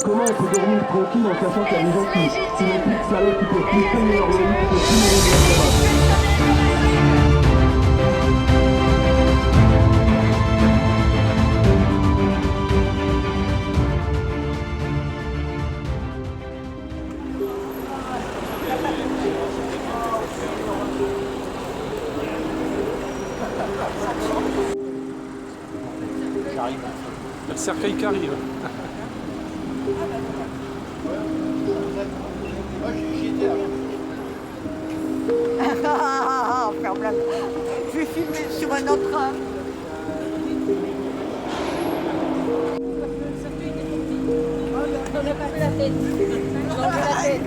Comment on peut dormir tranquille en sachant qu'il y a des gens qui n'ont plus de salaire, qui peuvent plus payer leur loyer, qui peuvent plus nourrir leur chômage. J'arrive. Le cercueil qui arrive. Je vais filmer sur un autre train. On n'a pas fait la tête. On a fait la tête.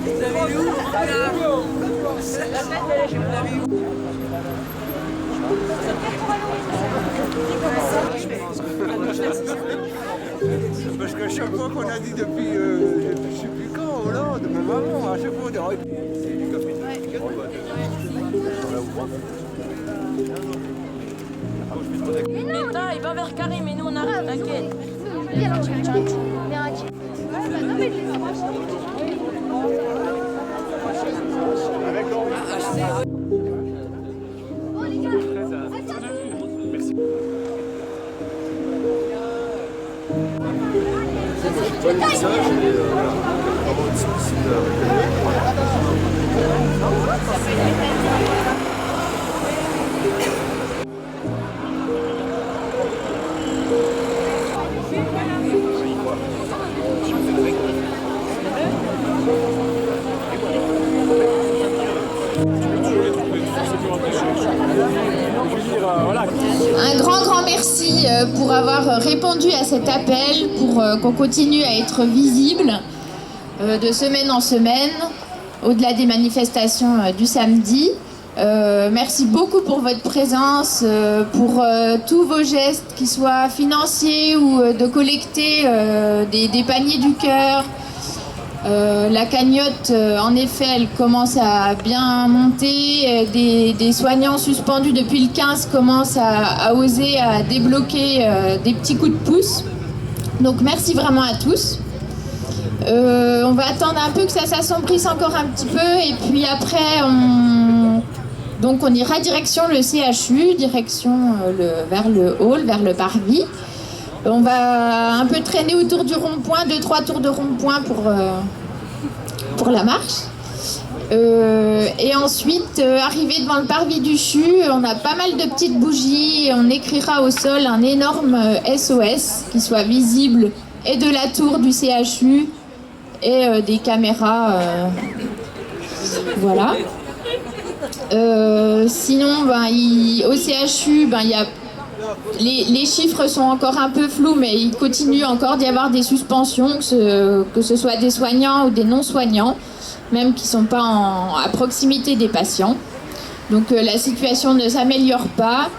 Vous avez vu où? La tête, vous l'avez vu où? Parce qu'à chaque fois qu'on a dit depuis, je sais plus quand, Hollande, même avant, à chaque fois on aurait L'État, il va vers Karim et nous on arrive, t'inquiète. Un grand merci pour avoir répondu à cet appel, pour qu'on continue à être visible de semaine en semaine, au-delà des manifestations du samedi. Merci beaucoup pour votre présence, pour tous vos gestes, qu'ils soient financiers ou de collecter des paniers du cœur. La cagnotte, en effet, elle commence à bien monter. Des soignants suspendus depuis le 15 commencent à oser à débloquer des petits coups de pouce. Donc merci vraiment à tous. On va attendre un peu que ça s'assombrisse encore un petit peu et puis après on ira direction le CHU, direction vers le hall, vers le parvis. On va un peu traîner autour du rond-point, 2-3 tours de rond-point pour la marche. Et ensuite, arrivé devant le parvis du CHU, on a pas mal de petites bougies et on écrira au sol un énorme SOS qui soit visible et de la tour du CHU et des caméras. Voilà. Sinon, au CHU, il y a les chiffres sont encore un peu flous, mais il continue encore d'y avoir des suspensions, que ce soit des soignants ou des non-soignants, même qui ne sont pas à proximité des patients. Donc la situation ne s'améliore pas.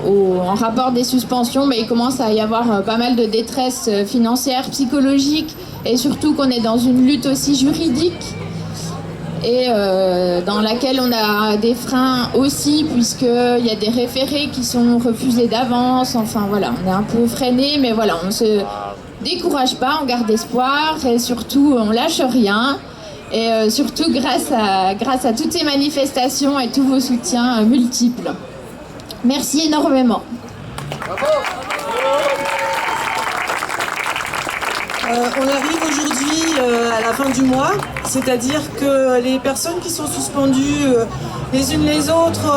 En rapport des suspensions, il commence à y avoir pas mal de détresse financière, psychologique, et surtout qu'on est dans une lutte aussi juridique, et dans laquelle on a des freins aussi, puisqu'il y a des référés qui sont refusés d'avance. Enfin voilà, on est un peu freiné, mais voilà, on ne se décourage pas, on garde espoir, et surtout on lâche rien. Et surtout grâce à toutes ces manifestations et tous vos soutiens multiples. Merci énormément. On arrive aujourd'hui à la fin du mois, c'est-à-dire que les personnes qui sont suspendues les unes les autres,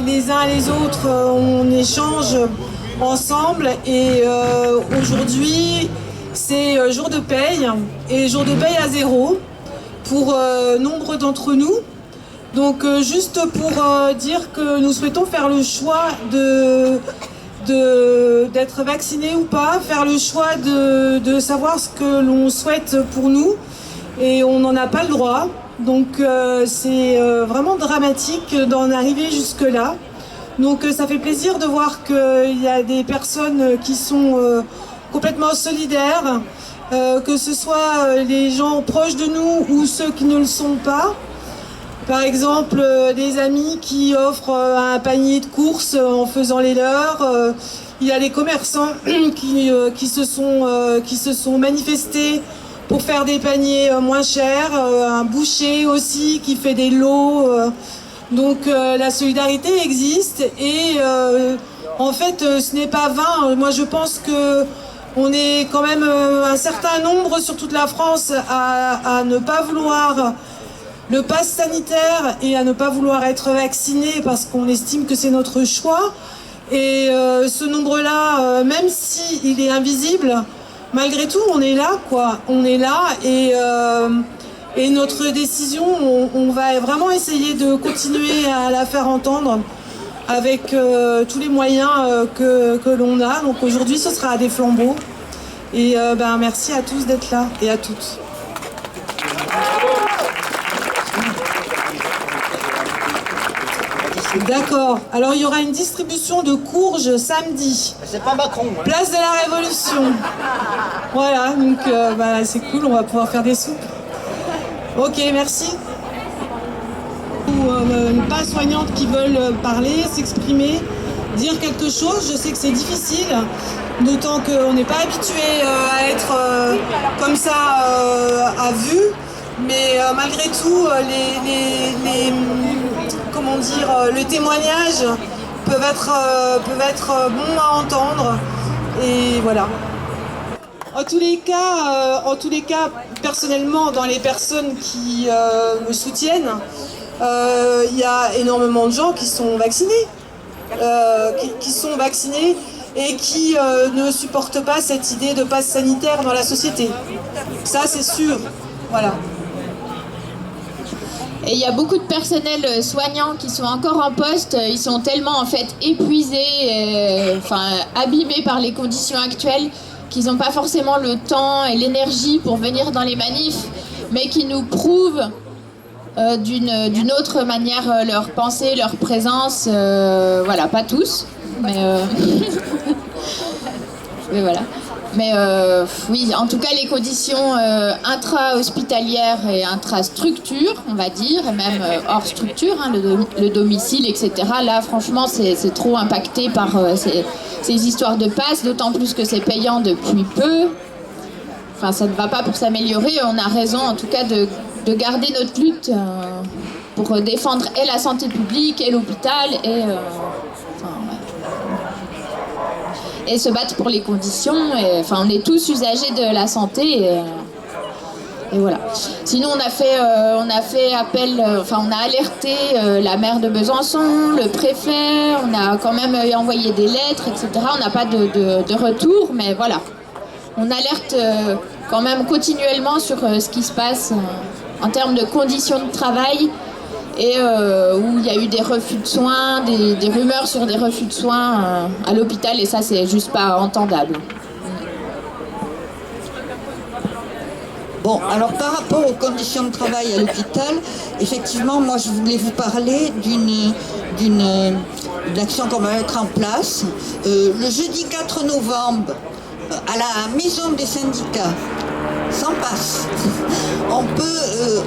les uns les autres, on échange ensemble et aujourd'hui c'est jour de paye et jour de paye à 0 pour nombre d'entre nous. Donc juste pour dire que nous souhaitons faire le choix d'être vaccinés ou pas, faire le choix de savoir ce que l'on souhaite pour nous et on n'en a pas le droit. Donc c'est vraiment dramatique d'en arriver jusque là. Donc ça fait plaisir de voir qu'il y a des personnes qui sont complètement solidaires, que ce soit les gens proches de nous ou ceux qui ne le sont pas. Par exemple, des amis qui offrent un panier de courses en faisant les leurs. Il y a les commerçants qui se sont manifestés pour faire des paniers moins chers, un boucher aussi qui fait des lots. Donc la solidarité existe et en fait ce n'est pas vain. Moi je pense que on est quand même un certain nombre sur toute la France à ne pas vouloir le pass sanitaire et à ne pas vouloir être vacciné parce qu'on estime que c'est notre choix. Et ce nombre-là, même s'il est invisible, malgré tout, on est là, quoi. On est là et notre décision, on va vraiment essayer de continuer à la faire entendre avec tous les moyens que l'on a. Donc aujourd'hui, ce sera à des flambeaux. Et merci à tous d'être là et à toutes. D'accord. Alors il y aura une distribution de courges samedi. C'est pas Macron. Hein. Place de la Révolution. Voilà, donc c'est cool, on va pouvoir faire des soupes. Ok, merci. Pas soignantes qui veulent parler, s'exprimer, dire quelque chose. Je sais que c'est difficile, d'autant qu'on n'est pas habitué à être comme ça à vue. Mais malgré tout, le témoignage peuvent être bons à entendre. Et voilà. En tous les cas, personnellement, dans les personnes qui me soutiennent, il y a énormément de gens qui sont vaccinés, et qui ne supportent pas cette idée de passe sanitaire dans la société. Ça, c'est sûr. Voilà. Et il y a beaucoup de personnels soignants qui sont encore en poste. Ils sont tellement en fait épuisés, abîmés par les conditions actuelles, qu'ils n'ont pas forcément le temps et l'énergie pour venir dans les manifs, mais qui nous prouvent d'une autre manière leur pensée, leur présence. Voilà, pas tous, mais mais voilà. Mais oui, en tout cas, les conditions intra-hospitalières et intra-structure, on va dire, et même hors structure, hein, le domicile, etc. Là, franchement, c'est trop impacté par ces histoires de passe, d'autant plus que c'est payant depuis peu. Enfin, ça ne va pas pour s'améliorer. On a raison, en tout cas, de garder notre lutte pour défendre et la santé publique et l'hôpital et se battre pour les conditions. On est tous usagers de la santé et voilà. Sinon, on a fait appel, on a alerté la maire de Besançon, le préfet, on a quand même envoyé des lettres, etc. On n'a pas de retour, mais voilà. On alerte quand même continuellement sur ce qui se passe en termes de conditions de travail et où il y a eu des refus de soins, des rumeurs sur des refus de soins à l'hôpital, et ça, c'est juste pas entendable. Bon, alors par rapport aux conditions de travail à l'hôpital, effectivement, moi je voulais vous parler d'une action qu'on va mettre en place. Le jeudi 4 novembre, à la maison des syndicats, sans passe,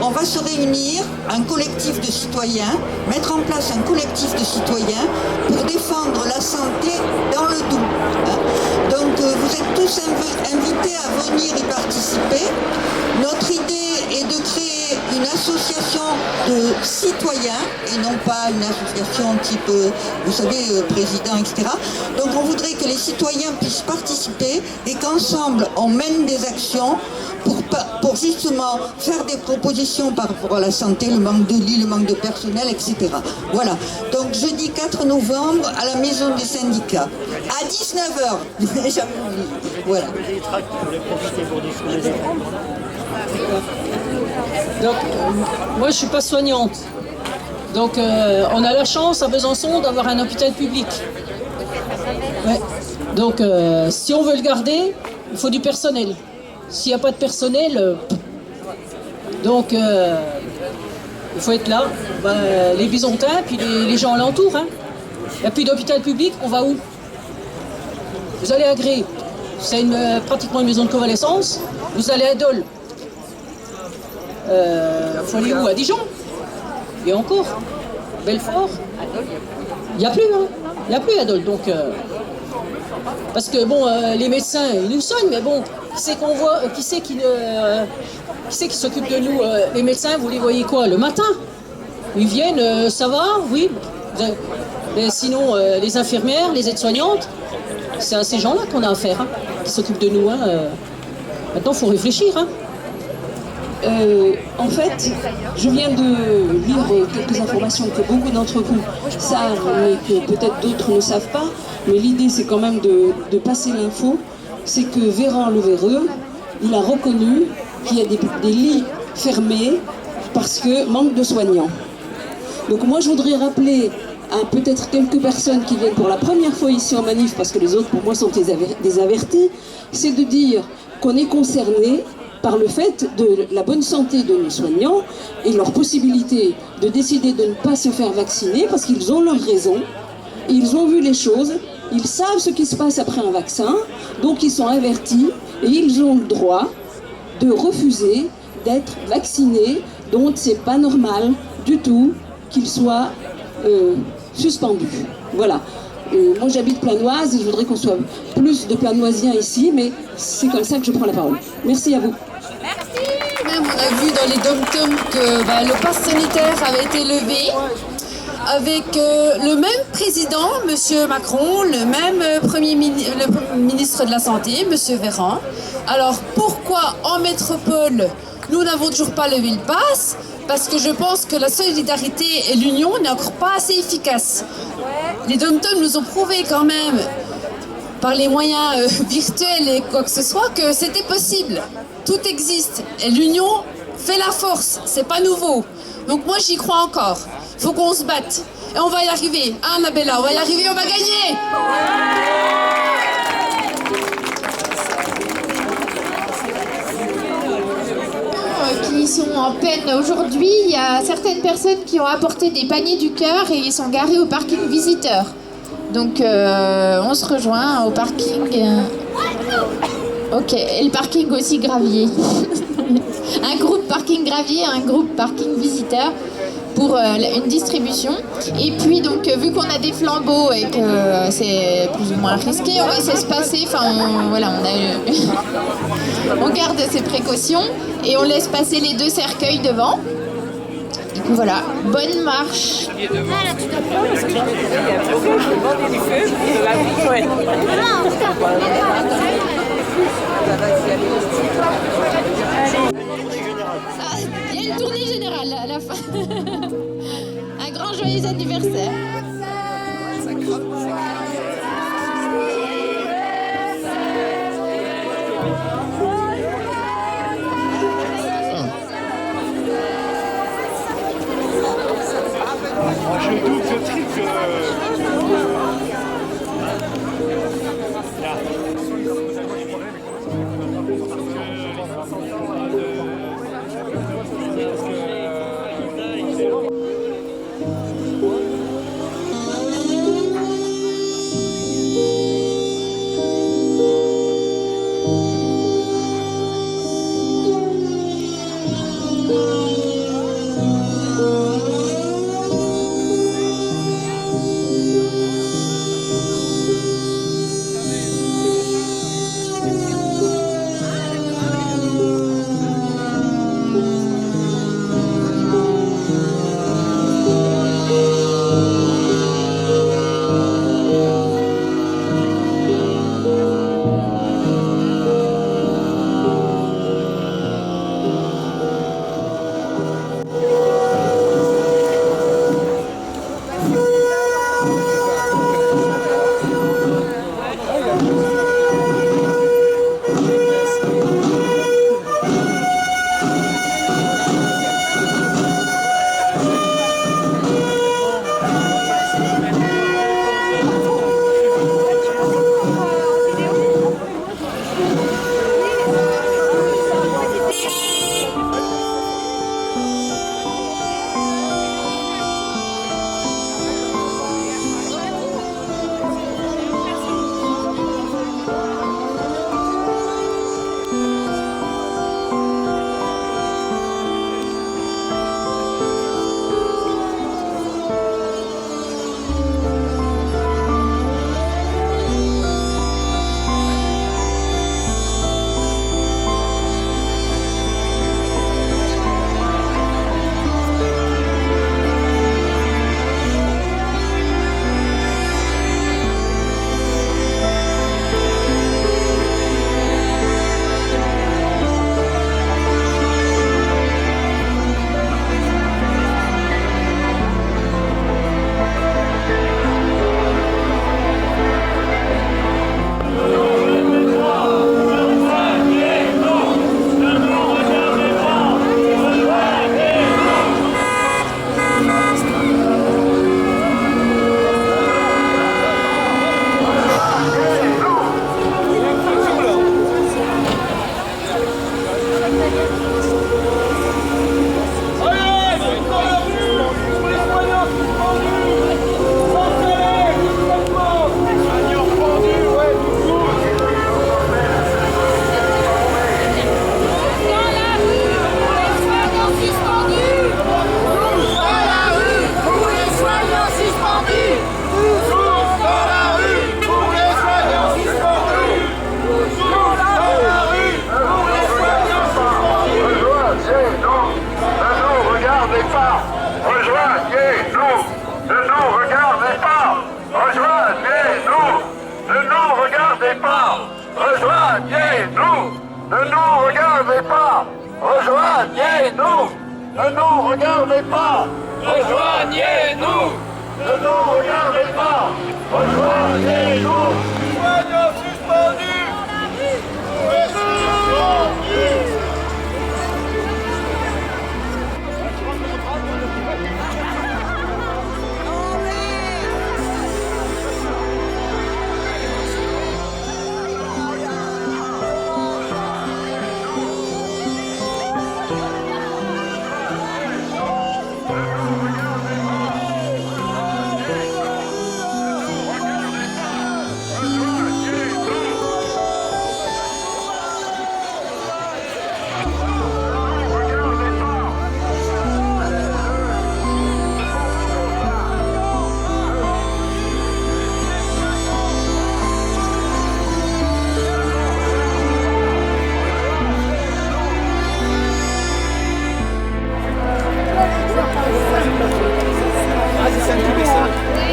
on va se réunir, un collectif de citoyens, mettre en place un collectif de citoyens pour défendre la santé dans le Doubs. Donc vous êtes tous invités à venir y participer. Notre idée est de créer une association de citoyens et non pas une association type, vous savez, président, etc. Donc on voudrait que les citoyens puissent participer et qu'ensemble on mène des actions pour justement faire des propositions par rapport à la santé, le manque de lits, le manque de personnel, etc. Voilà. Donc jeudi 4 novembre à la maison des syndicats à 19h. Voilà. Donc, moi je suis pas soignante. Donc on a la chance à Besançon d'avoir un hôpital public. Ouais. Donc si on veut le garder, il faut du personnel. S'il n'y a pas de personnel, donc il faut être là. Les Bisontins, puis les gens alentours. Hein. Il n'y a plus d'hôpital public, on va où? Vous allez à Gré, c'est pratiquement une maison de convalescence. Vous allez à Dole. Il faut aller où? À Dijon? Et encore? Belfort? Il n'y a plus, hein? Il n'y a plus à Dole. Donc Parce que bon, les médecins, ils nous soignent, mais bon, qui c'est qu'on voit, qui c'est qui s'occupe de nous? Les médecins, vous les voyez quoi? Le matin? Ils viennent, ça va? Oui. Mais sinon, les infirmières, les aides-soignantes, c'est à ces gens-là qu'on a affaire, hein, qui s'occupent de nous. Hein. Maintenant, il faut réfléchir. Hein. En fait, je viens de lire quelques informations que beaucoup d'entre vous savent, mais que peut-être d'autres ne savent pas. Mais l'idée, c'est quand même de passer l'info. C'est que Véran-le-Véreux, il a reconnu qu'il y a des lits fermés parce que manque de soignants. Donc moi, je voudrais rappeler à peut-être quelques personnes qui viennent pour la première fois ici en manif, parce que les autres, pour moi, sont des avertis, c'est de dire qu'on est concerné par le fait de la bonne santé de nos soignants et leur possibilité de décider de ne pas se faire vacciner parce qu'ils ont leurs raisons, ils ont vu les choses, ils savent ce qui se passe après un vaccin, donc ils sont avertis et ils ont le droit de refuser d'être vaccinés, donc c'est pas normal du tout qu'ils soient suspendus. Voilà. Moi j'habite Planoise et je voudrais qu'on soit plus de Planoisiens ici, mais c'est comme ça que je prends la parole. Merci à vous. Même on a vu dans les dom-toms que le pass sanitaire avait été levé avec le même président, M. Macron, le même premier ministre de la Santé, M. Véran. Alors pourquoi en métropole nous n'avons toujours pas levé le pass? Parce que je pense que la solidarité et l'union n'est encore pas assez efficace. Les dom-toms nous ont prouvé quand même, par les moyens virtuels et quoi que ce soit, que c'était possible. Tout existe. Et l'union fait la force. C'est pas nouveau. Donc moi, j'y crois encore. Il faut qu'on se batte. Et on va y arriver. Hein, Annabella, on va y arriver, on va gagner. Qui sont en peine aujourd'hui, il y a certaines personnes qui ont apporté des paniers du cœur et ils sont garés au parking visiteur. Donc on se rejoint au parking. Ok, et le parking aussi Gravier. Un groupe parking Gravier, un groupe parking visiteur pour une distribution. Et puis donc vu qu'on a des flambeaux et que c'est plus ou moins risqué, on va s'espacer. Enfin voilà, on garde ses précautions et on laisse passer les deux cercueils devant. Et puis voilà, bonne marche. Il y a une tournée générale à la fin. Un grand joyeux anniversaire. Je doute ce truc. Ne nous regardez pas, rejoignez-nous. Ne nous regardez pas, rejoignez-nous. Ne nous regardez pas, rejoignez-nous. Soignons suspendus.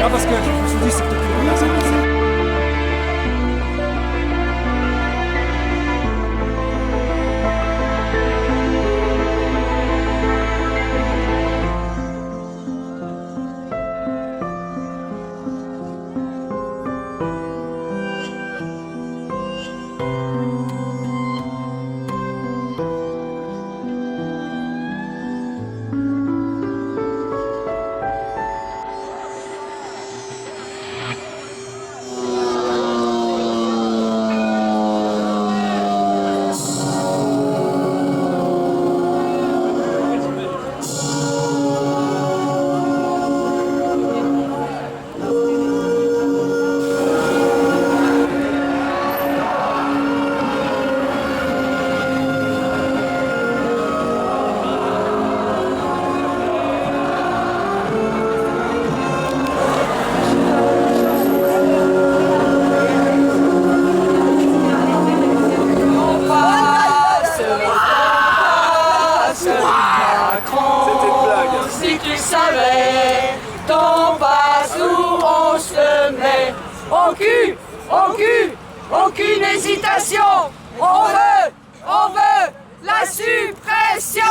Ah, parce que je me suis dit, c'est peut-être une première scène. Si tu savais, ton passe où on se met. Aucune hésitation. On veut la suppression.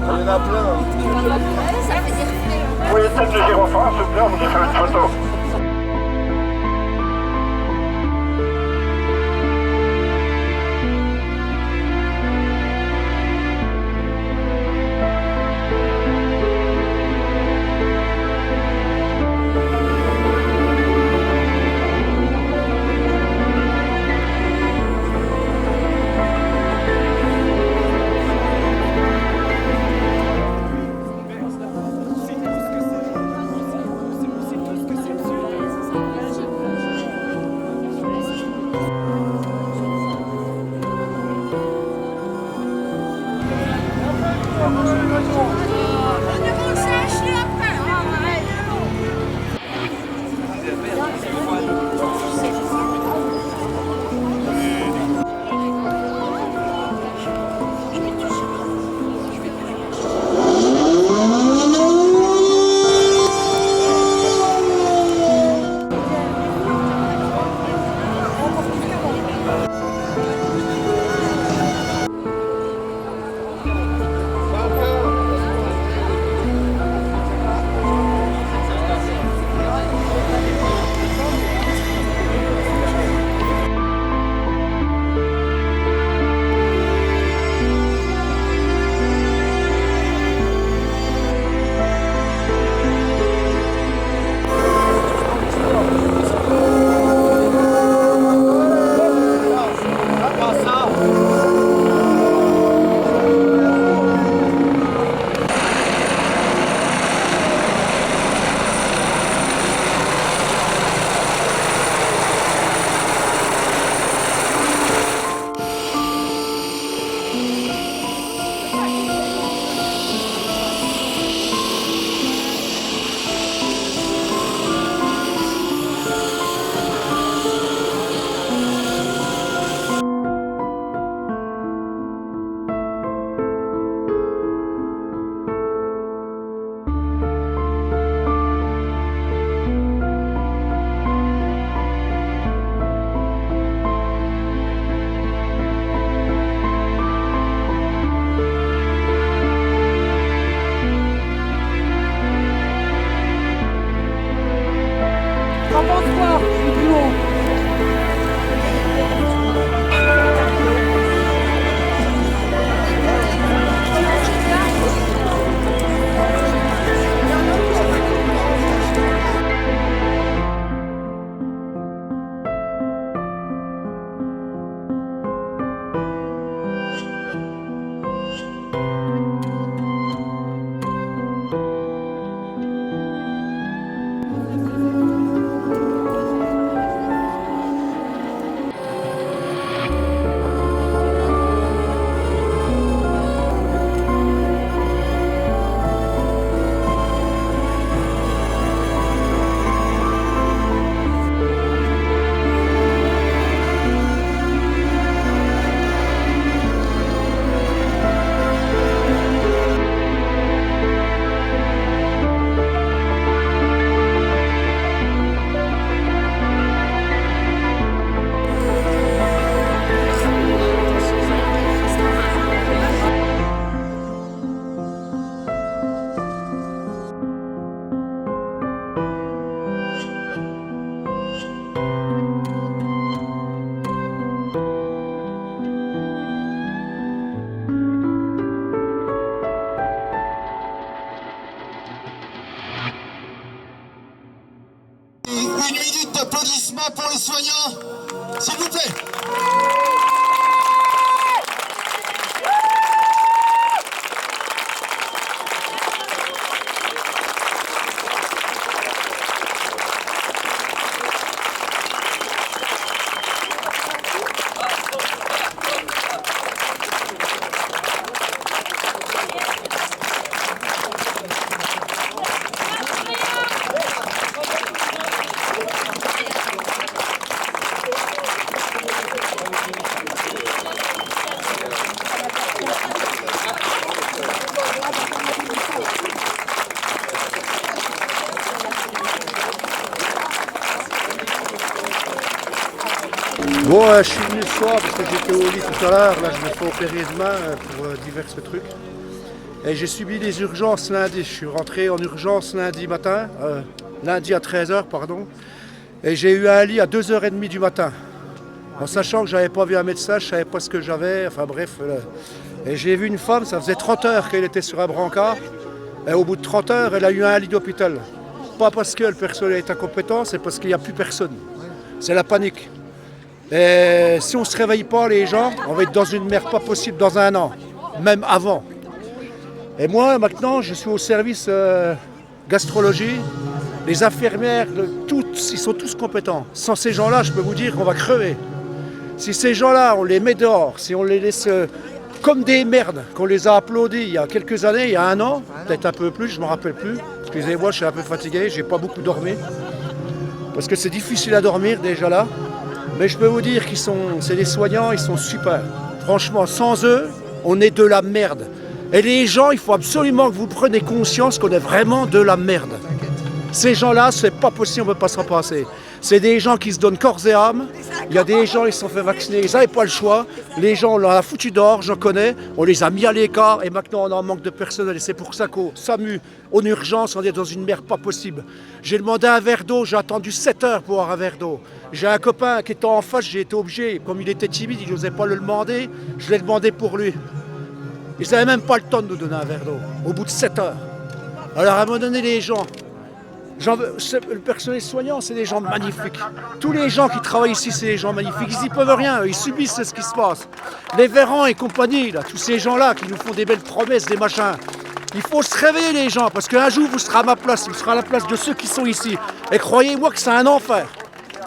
Il y en a plein. Vous pouvez peut-être le gyrophare, s'il vous plaît, on vous faire une photo. soignants, s'il vous plaît. Bon, je suis venu ce soir parce que j'étais au lit tout à l'heure. Là, je me fais opérer demain pour divers trucs. Et j'ai subi les urgences lundi. Je suis rentré en urgence lundi matin, lundi à 13h, pardon. Et j'ai eu un lit à 2h30 du matin. En sachant que j'avais pas vu un médecin, je savais pas ce que j'avais. Enfin bref. Et j'ai vu une femme, ça faisait 30 heures qu'elle était sur un brancard. Et au bout de 30 heures, elle a eu un lit d'hôpital. Pas parce que le personnel est incompétent, c'est parce qu'il n'y a plus personne. C'est la panique. Et si on ne se réveille pas, les gens, on va être dans une merde pas possible dans un an, même avant. Et moi, maintenant, je suis au service gastrologie. Les infirmières, ils sont tous compétents. Sans ces gens-là, je peux vous dire qu'on va crever. Si ces gens-là, on les met dehors, si on les laisse comme des merdes, qu'on les a applaudis il y a quelques années, il y a un an, peut-être un peu plus, je ne me rappelle plus. Excusez-moi, je suis un peu fatigué, j'ai pas beaucoup dormi. Parce que c'est difficile à dormir déjà là. Mais je peux vous dire c'est des soignants, ils sont super. Franchement, sans eux, on est de la merde. Et les gens, il faut absolument que vous preniez conscience qu'on est vraiment de la merde. Ces gens-là, c'est pas possible, on ne peut pas s'en passer. C'est des gens qui se donnent corps et âme. Il y a des gens, ils se sont fait vacciner, ils n'avaient pas le choix. Les gens, on l'a foutu dehors, j'en connais. On les a mis à l'écart et maintenant on en manque de personnel. Et c'est pour ça qu'au SAMU, en urgence, on est dans une merde pas possible. J'ai demandé un verre d'eau, j'ai attendu 7 heures pour avoir un verre d'eau. J'ai un copain qui était en face, j'ai été obligé, comme il était timide, il n'osait pas le demander, je l'ai demandé pour lui. Ils n'avaient même pas le temps de nous donner un verre d'eau, au bout de 7 heures. Alors à un moment donné, les gens, le personnel soignant, c'est des gens magnifiques. Tous les gens qui travaillent ici, c'est des gens magnifiques. Ils n'y peuvent rien, ils subissent ce qui se passe. Les Véran et compagnie, là, tous ces gens-là qui nous font des belles promesses, des machins. Il faut se réveiller les gens, parce qu'un jour vous serez à ma place, vous serez à la place de ceux qui sont ici. Et croyez-moi que c'est un enfer.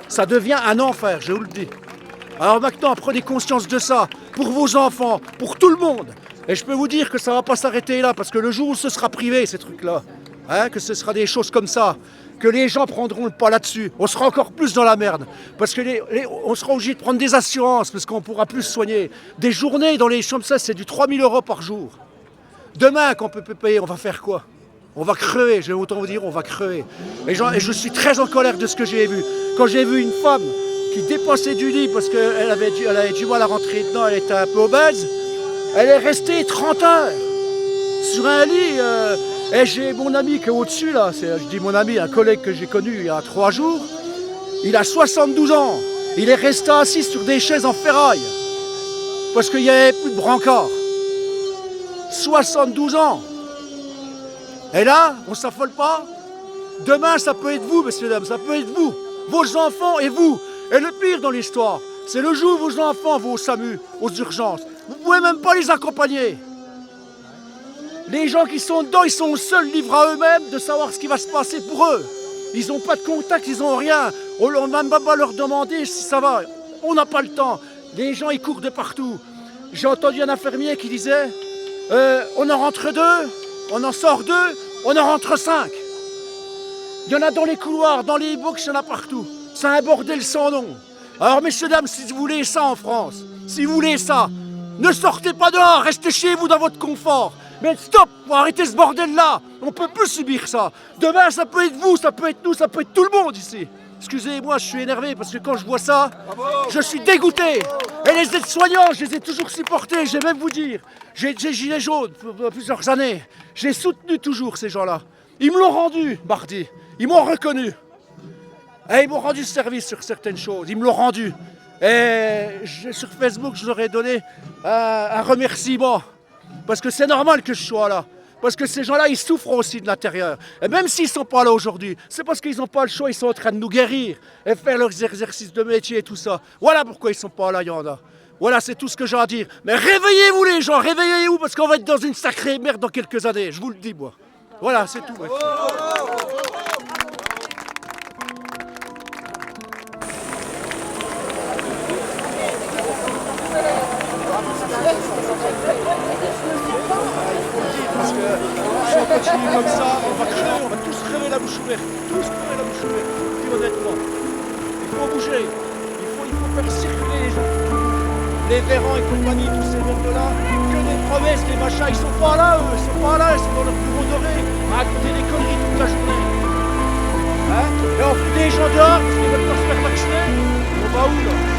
Ça devient un enfer, je vous le dis. Alors maintenant, prenez conscience de ça, pour vos enfants, pour tout le monde. Et je peux vous dire que ça ne va pas s'arrêter là, parce que le jour où ce sera privé, ces trucs-là, que ce sera des choses comme ça, que les gens prendront le pas là-dessus, on sera encore plus dans la merde. Parce que on sera obligé de prendre des assurances, parce qu'on pourra plus soigner. Des journées dans les chambres, ça, c'est du 3 000 € par jour. Demain, qu'on peut payer, on va faire quoi? On va crever, je vais autant vous dire, on va crever. Et je suis très en colère de ce que j'ai vu. Quand j'ai vu une femme qui dépensait du lit parce qu'elle avait du mal à rentrer dedans, elle était un peu obèse, elle est restée 30 heures sur un lit. Et j'ai mon ami qui est au-dessus, là, je dis mon ami, un collègue que j'ai connu il y a 3 jours, il a 72 ans. Il est resté assis sur des chaises en ferraille parce qu'il n'y avait plus de brancard. 72 ans. Et là, on ne s'affole pas. Demain, ça peut être vous, messieurs, dames, ça peut être vous, vos enfants et vous. Et le pire dans l'histoire, c'est le jour où vos enfants vont au SAMU, aux urgences. Vous ne pouvez même pas les accompagner. Les gens qui sont dedans, ils sont seuls, livrés à eux-mêmes de savoir ce qui va se passer pour eux. Ils n'ont pas de contact, ils n'ont rien. On ne va même pas leur demander si ça va. On n'a pas le temps. Les gens, ils courent de partout. J'ai entendu un infirmier qui disait on en rentre 2, on en sort 2, on en rentre 5. Il y en a dans les couloirs, dans les box, il y en a partout. C'est un bordel sans nom. Alors, messieurs, dames, si vous voulez ça en France, si vous voulez ça, ne sortez pas dehors, restez chez vous dans votre confort. Mais stop, faut arrêter ce bordel-là. On ne peut plus subir ça. Demain, ça peut être vous, ça peut être nous, ça peut être tout le monde ici. Excusez-moi, je suis énervé parce que quand je vois ça, je suis dégoûté. Et les aides-soignants, je les ai toujours supportés, je vais même vous dire. J'ai gilet jaune pour plusieurs années. J'ai soutenu toujours ces gens-là. Ils me l'ont rendu mardi. Ils m'ont reconnu. Et ils m'ont rendu service sur certaines choses. Ils me l'ont rendu. Et sur Facebook, je leur ai donné un remerciement. Parce que c'est normal que je sois là. Parce que ces gens-là, ils souffrent aussi de l'intérieur. Et même s'ils ne sont pas là aujourd'hui, c'est parce qu'ils n'ont pas le choix, ils sont en train de nous guérir et faire leurs exercices de métier et tout ça. Voilà pourquoi ils ne sont pas là, il y en a. Voilà, c'est tout ce que j'ai à dire. Mais réveillez-vous les gens, réveillez-vous parce qu'on va être dans une sacrée merde dans quelques années, je vous le dis moi. Voilà, c'est tout. Ouais. Parce que si on continue comme ça, on va crever, on va tous crever la bouche ouverte. Tous crever la bouche ouverte. Puis honnêtement, il faut bouger. Il faut faire circuler les gens. Les Véran et compagnie, tous ces mondes-là, que des promesses, des machins, ils sont pas là, eux, ils sont pas là, ils sont dans leur bureau doré, à raconter des conneries toute la journée. Hein? Et on fout des gens dehors parce qu'ils veulent pas se faire vacciner. On va où là?